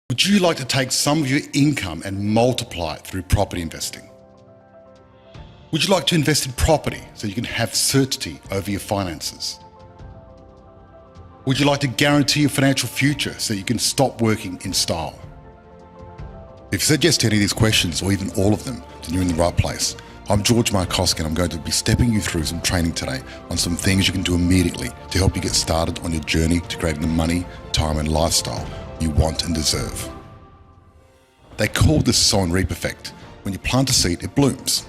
Would you like to take some of your income and multiply it through property investing? Would you like to invest in property so you can have certainty over your finances? Would you like to guarantee your financial future so you can stop working in style? If you said yes to any of these questions, or even all of them, then you're in the right place. I'm George Markoski, and I'm going to be stepping you through some training today on some things you can do immediately to help you get started on your journey to creating the money, time and lifestyle you want and deserve. They call this sow and reap effect. When you plant a seed, it blooms.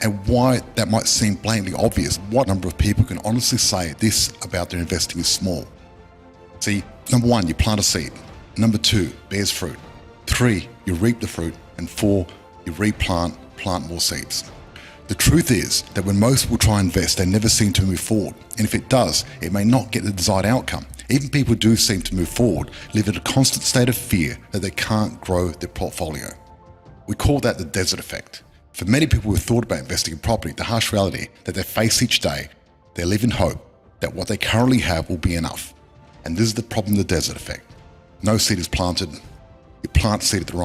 And why that might seem blatantly obvious, what number of people can honestly say this about their investing is small? See, number one, you plant a seed. Number two, bears fruit. 3, you reap the fruit. And 4, you replant, plant more seeds. The truth is that when most people try and invest, they never seem to move forward. And if it does, it may not get the desired outcome. Even people who do seem to move forward live in a constant state of fear that they can't grow their portfolio. We call that the desert effect. For many people who have thought about investing in property, the harsh reality that they face each day, they live in hope that what they currently have will be enough. And this is the problem of the desert effect. No seed is planted. You plant seed at the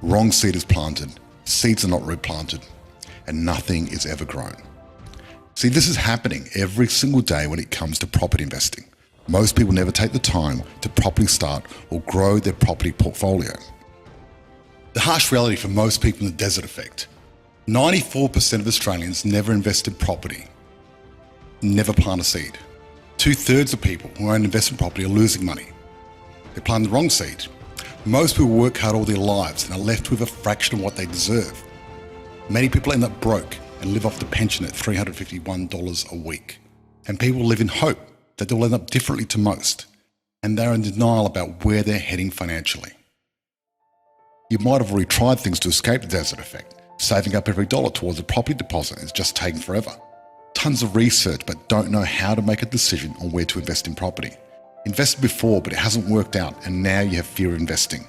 wrong seed is planted, seeds are not replanted, and nothing is ever grown. See, this is happening every single day when it comes to property investing. Most people never take the time to properly start or grow their property portfolio. The harsh reality for most people in the desert effect, 94% of Australians never invest in property, never plant a seed. 2/3 of people who own investment property are losing money. They plant the wrong seed. Most people work hard all their lives and are left with a fraction of what they deserve. Many people end up broke and live off the pension at $351 a week. And people live in hope that they'll end up differently to most, and they're in denial about where they're heading financially. You might have already tried things to escape the desert effect. Saving up every dollar towards a property deposit is just taking forever. Tons of research, but don't know how to make a decision on where to invest in property. Invested before, but it hasn't worked out, and now you have fear of investing.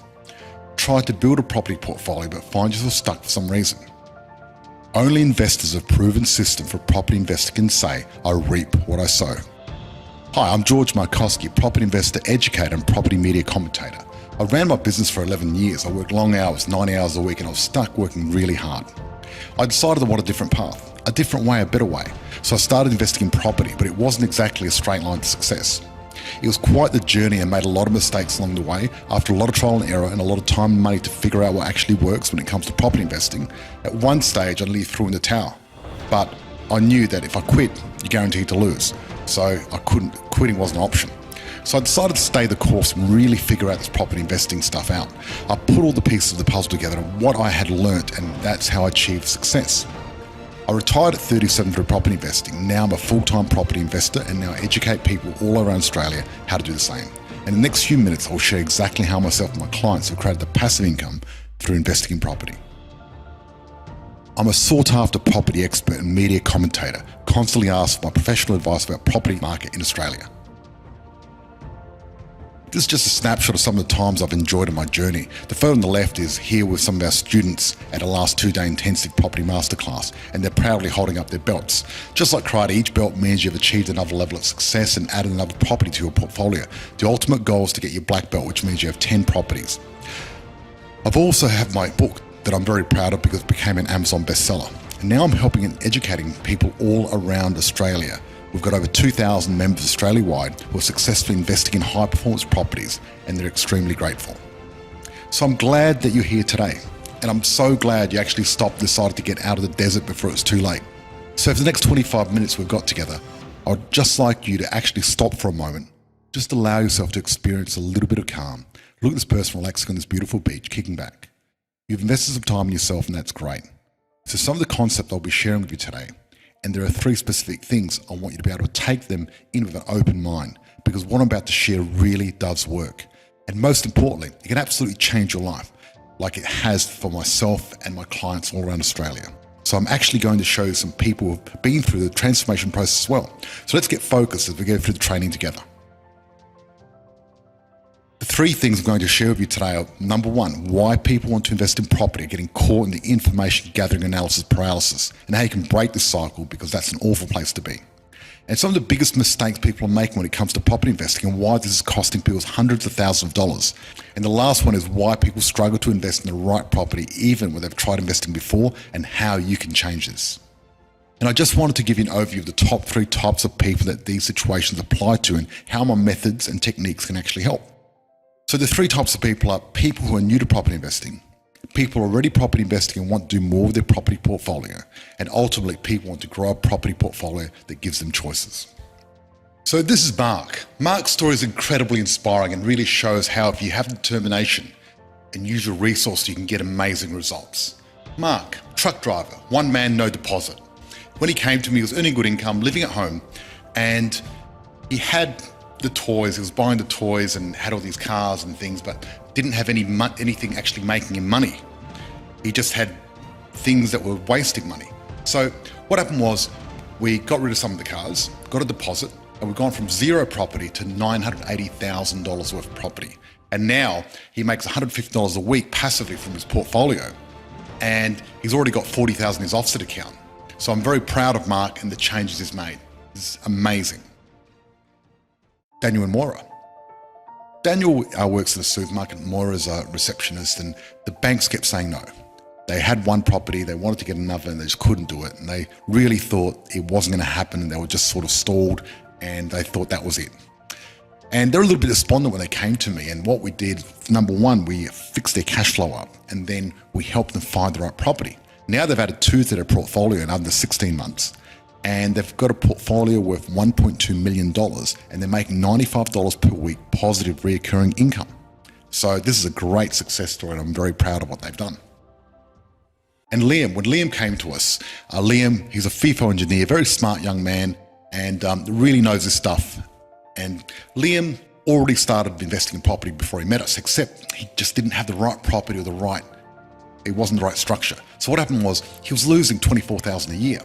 Tried to build a property portfolio, but find yourself stuck for some reason. Only investors of proven system for property investing can say, I reap what I sow. Hi, I'm George Markoski, property investor, educator, and property media commentator. I ran my business for 11 years. I worked long hours, 90 hours a week, and I was stuck working really hard. I decided I wanted a different path, a different way, a better way. So I started investing in property, but it wasn't exactly a straight line to success. It was quite the journey and made a lot of mistakes along the way. After a lot of trial and error and a lot of time and money to figure out what actually works when it comes to property investing, at one stage I nearly threw in the towel. But I knew that if I quit, you're guaranteed to lose. So quitting wasn't an option. So I decided to stay the course and really figure out this property investing stuff out. I put all the pieces of the puzzle together and what I had learnt, and that's how I achieved success. I retired at 37 through property investing. Now I'm a full-time property investor and now educate people all around Australia how to do the same. And in the next few minutes, I'll share exactly how myself and my clients have created the passive income through investing in property. I'm a sought-after property expert and media commentator, constantly asked for my professional advice about property market in Australia. This is just a snapshot of some of the times I've enjoyed in my journey. The photo on the left is here with some of our students at a last 2-day intensive property masterclass, and they're proudly holding up their belts. Just like karate, each belt means you've achieved another level of success and added another property to your portfolio. The ultimate goal is to get your black belt, which means you have 10 properties. I've also have my book that I'm very proud of because it became an Amazon bestseller. And now I'm helping and educating people all around Australia. We've got over 2,000 members Australia-wide who are successfully investing in high-performance properties, and they're extremely grateful. So I'm glad that you're here today, and I'm so glad you actually stopped and decided to get out of the desert before it's too late. So for the next 25 minutes we've got together, I'd just like you to actually stop for a moment, just allow yourself to experience a little bit of calm. Look at this person relaxing on this beautiful beach, kicking back. You've invested some time in yourself, and that's great. So some of the concepts I'll be sharing with you today, and there are 3 specific things I want you to be able to take them in with an open mind, because what I'm about to share really does work. And most importantly, it can absolutely change your life, like it has for myself and my clients all around Australia. So I'm actually going to show you some people who've been through the transformation process as well. So let's get focused as we go through the training together. The 3 things I'm going to share with you today are, number 1, why people want to invest in property, getting caught in the information gathering analysis paralysis, and how you can break this cycle, because that's an awful place to be. and some of the biggest mistakes people are making when it comes to property investing and why this is costing people hundreds of thousands of dollars. And the last one is why people struggle to invest in the right property even when they've tried investing before, and how you can change this. And I just wanted to give you an overview of the top 3 types of people that these situations apply to and how my methods and techniques can actually help. So the 3 types of people are people who are new to property investing, people who are already property investing and want to do more with their property portfolio, and ultimately people want to grow a property portfolio that gives them choices. So this is Mark. Mark's story is incredibly inspiring and really shows how if you have determination and use your resources, you can get amazing results. Mark, truck driver, one man, no deposit. When he came to me, he was earning good income, living at home, and he had the toys, he was buying the toys and had all these cars and things, but didn't have anything actually making him money. He just had things that were wasting money. So what happened was we got rid of some of the cars, got a deposit, and we've gone from 0 property to $980,000 worth of property. And now he makes $150 a week passively from his portfolio. And he's already got $40,000 in his offset account. So I'm very proud of Mark and the changes he's made. It's amazing. Daniel and Moira. Daniel works at a supermarket. Moira's a receptionist, and the banks kept saying no. They had one property, they wanted to get another, and they just couldn't do it. And they really thought it wasn't going to happen, and they were just sort of stalled, and they thought that was it. And they're a little bit despondent when they came to me. And what we did, number one, we fixed their cash flow up, and then we helped them find the right property. Now they've added 2 to their portfolio in under 16 months, and they've got a portfolio worth $1.2 million, and they're making $95 per week positive reoccurring income. So this is a great success story, and I'm very proud of what they've done. And Liam, when Liam came to us, Liam, he's a FIFO engineer, very smart young man, and really knows his stuff. And Liam already started investing in property before he met us, except he just didn't have the right property or it wasn't the right structure. So what happened was he was losing $24,000 a year.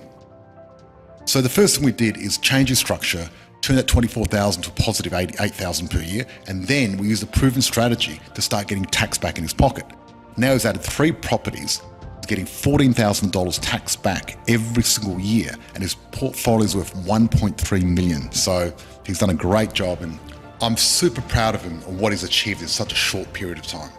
So the first thing we did is change his structure, turn that $24,000 to a positive $8,000 per year, and then we used a proven strategy to start getting tax back in his pocket. Now he's added 3 properties, he's getting $14,000 tax back every single year, and his portfolio is worth $1.3 million. So he's done a great job, and I'm super proud of him and what he's achieved in such a short period of time.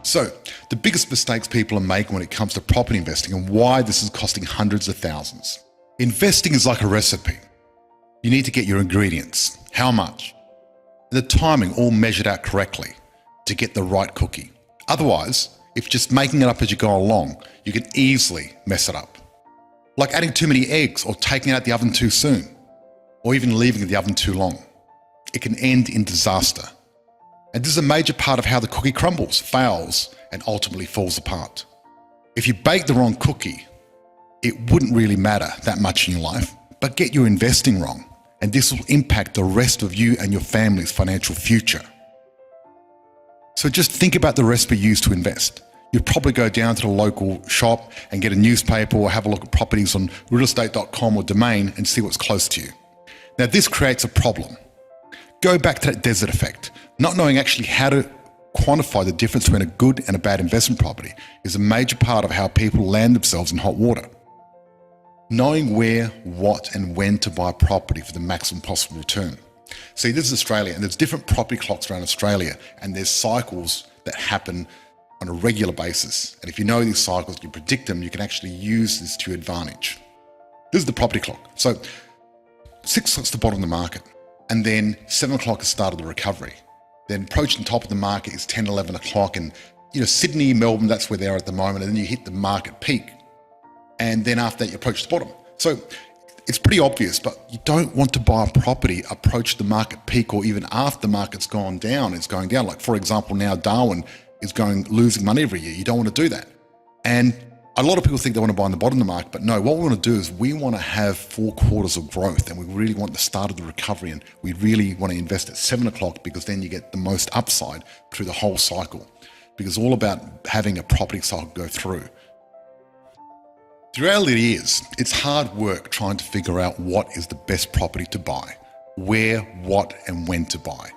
So, the biggest mistakes people are making when it comes to property investing and why this is costing hundreds of thousands. Investing is like a recipe. You need to get your ingredients, how much, and the timing all measured out correctly to get the right cookie. Otherwise, if just making it up as you go along, you can easily mess it up. Like adding too many eggs or taking it out the oven too soon, or even leaving it in the oven too long. It can end in disaster. And this is a major part of how the cookie crumbles, fails, and ultimately falls apart. If you bake the wrong cookie, it wouldn't really matter that much in your life, but get your investing wrong, and this will impact the rest of you and your family's financial future. So just think about the recipe used to invest. You'd probably go down to the local shop and get a newspaper or have a look at properties on realestate.com or Domain and see what's close to you. Now this creates a problem. Go back to that desert effect. Not knowing actually how to quantify the difference between a good and a bad investment property is a major part of how people land themselves in hot water. Knowing where, what, and when to buy property for the maximum possible return. See, this is Australia, and there's different property clocks around Australia, and there's cycles that happen on a regular basis. And if you know these cycles, you predict them, you can actually use this to your advantage. This is the property clock. So 6 o'clock's the bottom of the market, and then 7 o'clock is the start of the recovery. Then approaching the top of the market is 10, 11 o'clock, and Sydney, Melbourne, that's where they are at the moment, and then you hit the market peak. And then after that, you approach the bottom. So it's pretty obvious, but you don't want to buy a property, approach the market peak, or even after the market's gone down, it's going down. Like for example, now Darwin is losing money every year. You don't want to do that. And a lot of people think they want to buy on the bottom of the market, but no, what we want to do is we want to have 4 quarters of growth, and we really want the start of the recovery, and we really want to invest at 7 o'clock because then you get the most upside through the whole cycle, because it's all about having a property cycle go through. The reality is, it's hard work trying to figure out what is the best property to buy, where, what, and when to buy.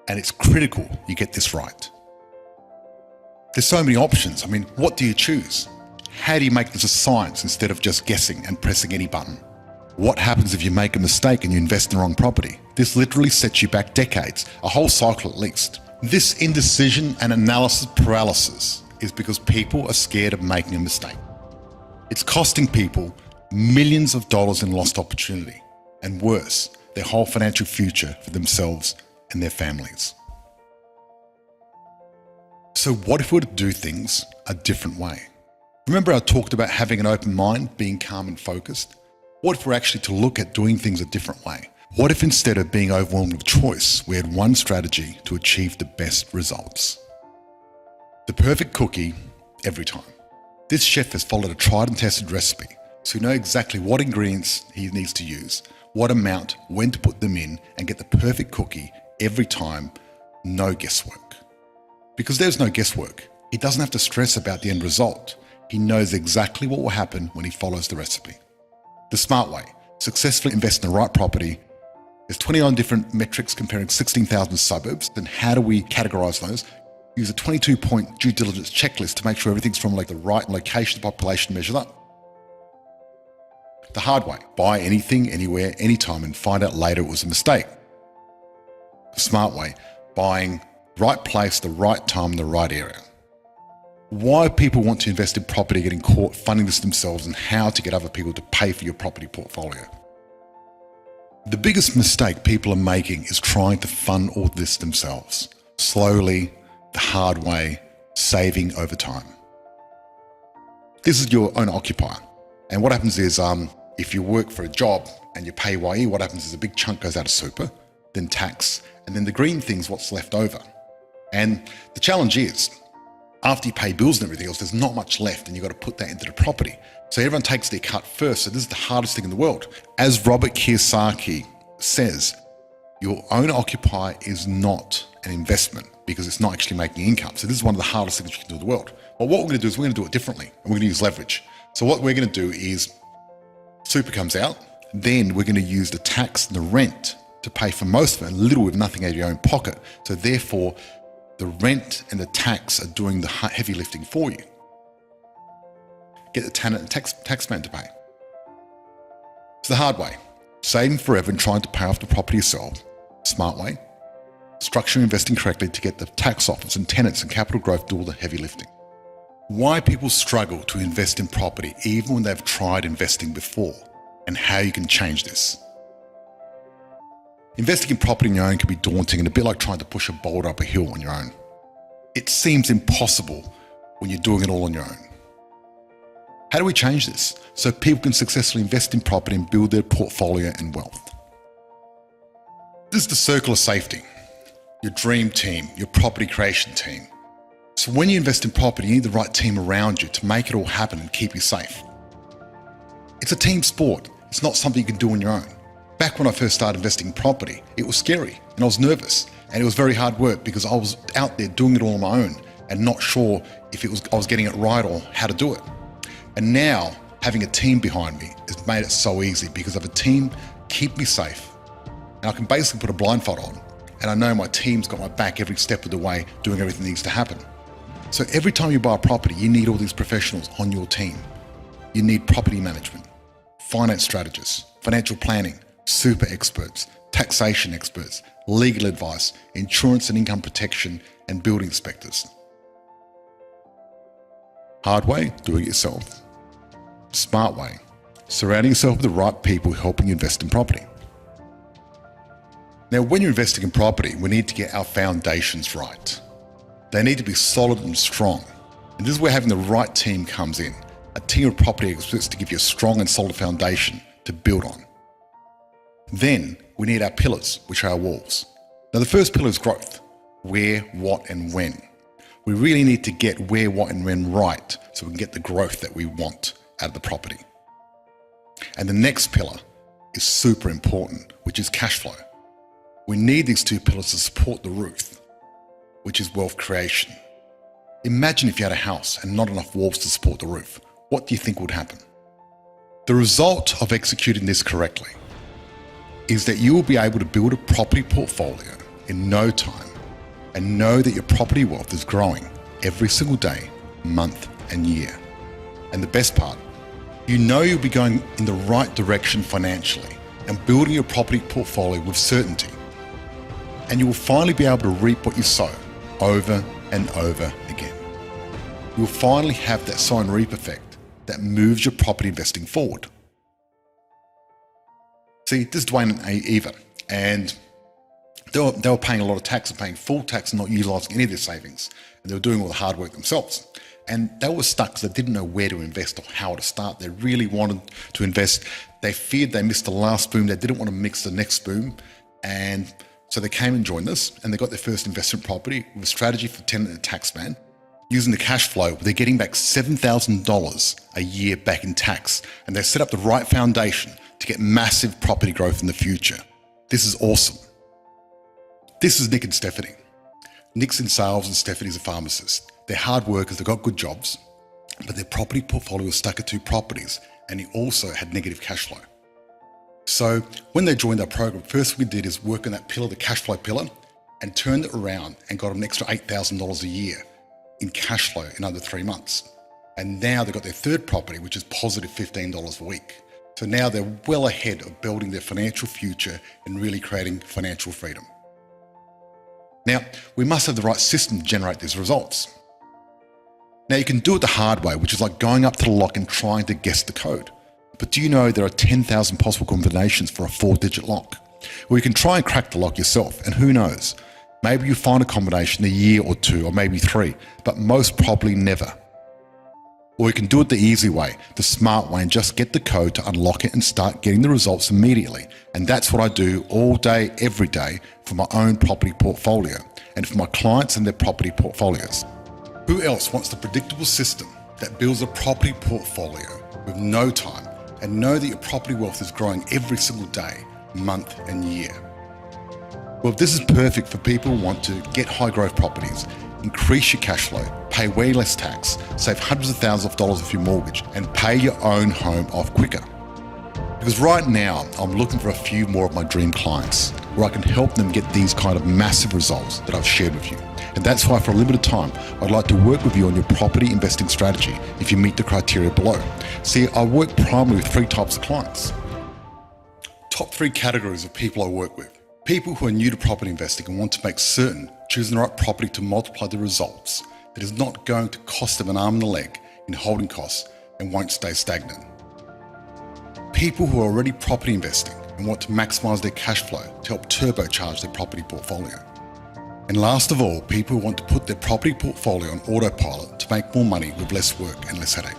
And it's critical you get this right. There's so many options. I mean, what do you choose? How do you make this a science instead of just guessing and pressing any button? What happens if you make a mistake and you invest in the wrong property? This literally sets you back decades, a whole cycle at least. This indecision and analysis paralysis is because people are scared of making a mistake. It's costing people millions of dollars in lost opportunity, and worse, their whole financial future for themselves and their families. So what if we were to do things a different way? Remember I talked about having an open mind, being calm and focused? What if we're actually to look at doing things a different way? What if instead of being overwhelmed with choice, we had one strategy to achieve the best results? The perfect cookie every time. This chef has followed a tried and tested recipe, so you know exactly what ingredients he needs to use, what amount, when to put them in, and get the perfect cookie every time, no guesswork. Because there's no guesswork, he doesn't have to stress about the end result. He knows exactly what will happen when he follows the recipe. The smart way, successfully invest in the right property. There's 29 different metrics comparing 16,000 suburbs. Then how do we categorize those? Use a 22-point due diligence checklist to make sure everything's from the right location, the population measured up. The hard way, buy anything, anywhere, anytime and find out later it was a mistake. The smart way, buying right place, the right time, the right area. Why people want to invest in property, getting caught funding this themselves, and how to get other people to pay for your property portfolio. The biggest mistake people are making is trying to fund all this themselves. Slowly, the hard way, saving over time. This is your own occupier. And what happens is, if you work for a job and you pay YE, what happens is a big chunk goes out of super, then tax, and then the green thing's what's left over. And the challenge is, after you pay bills and everything else, there's not much left and you've got to put that into the property. So everyone takes their cut first. So this is the hardest thing in the world. As Robert Kiyosaki says, your owner occupier is not an investment because it's not actually making income. So this is one of the hardest things you can do in the world. But what we're going to do is we're going to do it differently and we're going to use leverage. So what we're going to do is super comes out, then we're going to use the tax and the rent to pay for most of it, and little with nothing out of your own pocket. So therefore, the rent and the tax are doing the heavy lifting for you. Get the tenant and taxman to pay. It's the hard way. Saving forever and trying to pay off the property yourself. Smart way. Structuring investing correctly to get the tax office and tenants and capital growth do all the heavy lifting. Why people struggle to invest in property even when they've tried investing before, and how you can change this. Investing in property on your own can be daunting and a bit like trying to push a boulder up a hill on your own. It seems impossible when you're doing it all on your own. How do we change this so people can successfully invest in property and build their portfolio and wealth? This is the circle of safety, your dream team, your property creation team. So when you invest in property, you need the right team around you to make it all happen and keep you safe. It's a team sport. It's not something you can do on your own. Back when I first started investing in property, it was scary and I was nervous and it was very hard work because I was out there doing it all on my own and not sure if I was getting it right or how to do it. And now having a team behind me has made it so easy because I have a team keep me safe and I can basically put a blindfold on and I know my team's got my back every step of the way doing everything that needs to happen. So every time you buy a property, you need all these professionals on your team. You need property management, finance strategists, financial planning, super experts, taxation experts, legal advice, insurance and income protection, and building inspectors. Hard way, do it yourself. Smart way, surrounding yourself with the right people helping you invest in property. Now, when you're investing in property, we need to get our foundations right. They need to be solid and strong. And this is where having the right team comes in. A team of property experts to give you a strong and solid foundation to build on. Then we need our pillars, which are our walls. Now the first pillar is growth. Where, what, and when. We really need to get where, what, and when right so we can get the growth that we want out of the property. And the next pillar is super important, which is cash flow. We need these two pillars to support the roof, which is wealth creation. Imagine if you had a house and not enough walls to support the roof. What do you think would happen? The result of executing this correctly is that you will be able to build a property portfolio in no time and know that your property wealth is growing every single day, month, and year. And the best part, You know you'll be going in the right direction financially and building your property portfolio with certainty. And you will finally be able to reap what you sow over and over again. You will finally have that sow and reap effect that moves your property investing forward. See, this is Dwayne and Eva, and they were paying a lot of tax and paying full tax and not utilising any of their savings. And they were doing all the hard work themselves. And they were stuck because they didn't know where to invest or how to start. They really wanted to invest. They feared they missed the last boom. They didn't want to mix the next boom. And so they came and joined us, and they got their first investment property with a strategy for tenant and tax man. Using the cash flow, they're getting back $7,000 a year back in tax. And they set up the right foundation to get massive property growth in the future. This is awesome. This is Nick and Stephanie. Nick's in sales and Stephanie's a pharmacist. They're hard workers, they've got good jobs, but their property portfolio was stuck at 2 properties, and he also had negative cash flow. So when they joined our program, first we did is work on that pillar, the cash flow pillar, and turned it around and got an extra $8,000 a year in cash flow in under 3 months. And now they've got their third property, which is positive $15 a week. So now they're well ahead of building their financial future and really creating financial freedom. Now, we must have the right system to generate these results. Now, you can do it the hard way, which is like going up to the lock and trying to guess the code. But do you know there are 10,000 possible combinations for a 4-digit lock? Well, you can try and crack the lock yourself, and who knows? Maybe you find a combination in a year or 2, or maybe 3, but most probably never. Or you can do it the easy way, the smart way, and just get the code to unlock it and start getting the results immediately. And that's what I do all day, every day for my own property portfolio and for my clients and their property portfolios. Who else wants the predictable system that builds a property portfolio with no time and know that your property wealth is growing every single day, month and year? Well, this is perfect for people who want to get high growth properties, increase your cash flow, pay way less tax, save hundreds of thousands of dollars off your mortgage, and pay your own home off quicker. Because right now, I'm looking for a few more of my dream clients where I can help them get these kind of massive results that I've shared with you. And that's why for a limited time, I'd like to work with you on your property investing strategy if you meet the criteria below. See, I work primarily with 3 types of clients. Top 3 categories of people I work with. People who are new to property investing and want to make certain choosing the right property to multiply the results that is not going to cost them an arm and a leg in holding costs and won't stay stagnant. People who are already property investing and want to maximize their cash flow to help turbocharge their property portfolio. And last of all, people who want to put their property portfolio on autopilot to make more money with less work and less headache.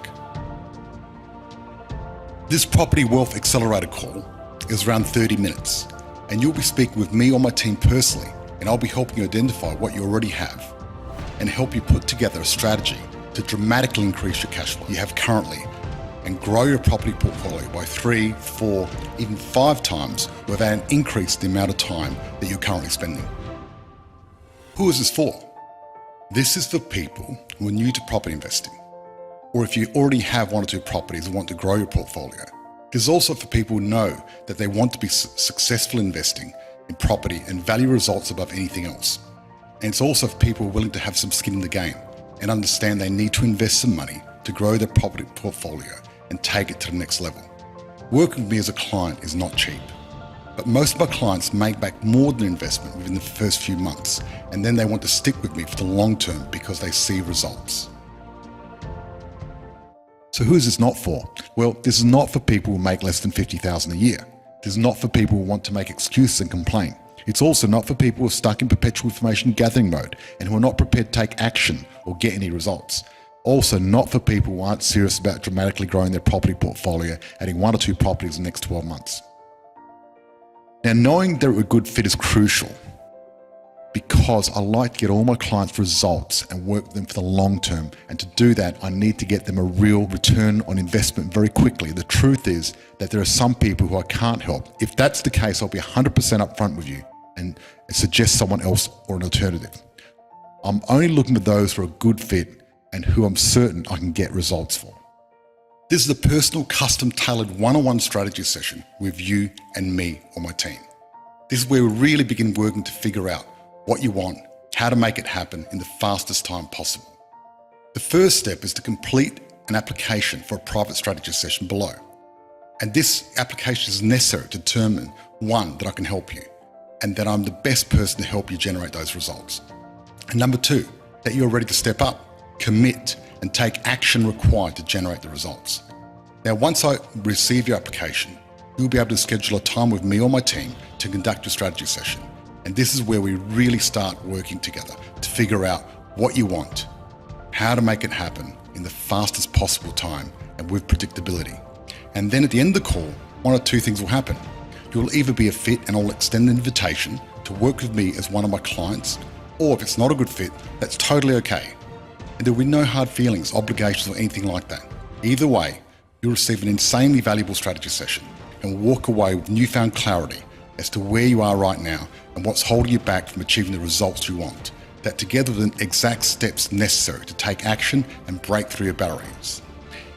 This Property Wealth Accelerator call is around 30 minutes, and you'll be speaking with me or my team personally, and I'll be helping you identify what you already have and help you put together a strategy to dramatically increase your cash flow you have currently and grow your property portfolio by 3, 4, even 5 times without an increase in the amount of time that you're currently spending. Who is this for? This is for people who are new to property investing, or if you already have 1 or 2 properties and want to grow your portfolio. It is also for people who know that they want to be successful investing in property and value results above anything else. And it's also for people who are willing to have some skin in the game and understand they need to invest some money to grow their property portfolio and take it to the next level. Working with me as a client is not cheap, but most of my clients make back more than investment within the first few months, and then they want to stick with me for the long term because they see results. So who is this not for? Well, this is not for people who make less than $50,000 a year. This is not for people who want to make excuses and complain. It's also not for people who are stuck in perpetual information gathering mode and who are not prepared to take action or get any results. Also not for people who aren't serious about dramatically growing their property portfolio, adding 1 or 2 properties in the next 12 months. Now, knowing they're a good fit is crucial because I like to get all my clients results and work with them for the long term. And to do that, I need to get them a real return on investment very quickly. The truth is that there are some people who I can't help. If that's the case, I'll be 100% upfront with you and suggest someone else or an alternative. I'm only looking for those who are a good fit and who I'm certain I can get results for. This is a personal, custom-tailored one-on-one strategy session with you and me or my team. This is where we really begin working to figure out what you want, how to make it happen in the fastest time possible. The first step is to complete an application for a private strategy session below. And this application is necessary to determine, one, that I can help you, and that I'm the best person to help you generate those results. And number two, that you're ready to step up, commit, and take action required to generate the results. Now, once I receive your application, you'll be able to schedule a time with me or my team to conduct your strategy session. And this is where we really start working together to figure out what you want, how to make it happen in the fastest possible time and with predictability. And then at the end of the call, one or two things will happen. You'll either be a fit and I'll extend an invitation to work with me as one of my clients, or if it's not a good fit, that's totally okay. And there will be no hard feelings, obligations, or anything like that. Either way, you'll receive an insanely valuable strategy session and walk away with newfound clarity as to where you are right now and what's holding you back from achieving the results you want. That together with the exact steps necessary to take action and break through your barriers.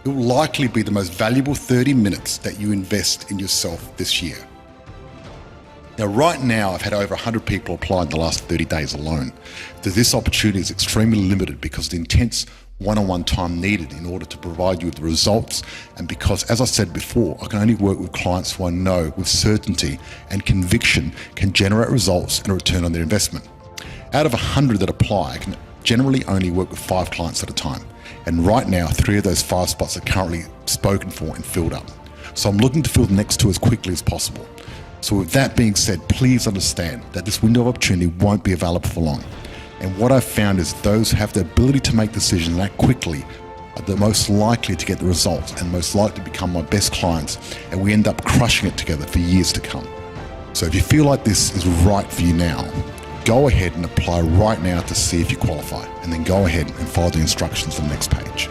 It will likely be the most valuable 30 minutes that you invest in yourself this year. Now, right now, I've had over 100 people apply in the last 30 days alone. So this opportunity is extremely limited because of the intense one-on-one time needed in order to provide you with the results, and because, as I said before, I can only work with clients who I know with certainty and conviction can generate results and a return on their investment. Out of 100 that apply, I can generally only work with 5 clients at a time. And right now, 3 of those 5 spots are currently spoken for and filled up. So I'm looking to fill the next 2 as quickly as possible. So with that being said, please understand that this window of opportunity won't be available for long. And what I've found is those who have the ability to make decisions that quickly are the most likely to get the results and most likely to become my best clients, and we end up crushing it together for years to come. So if you feel like this is right for you now, go ahead and apply right now to see if you qualify, and then go ahead and follow the instructions on the next page.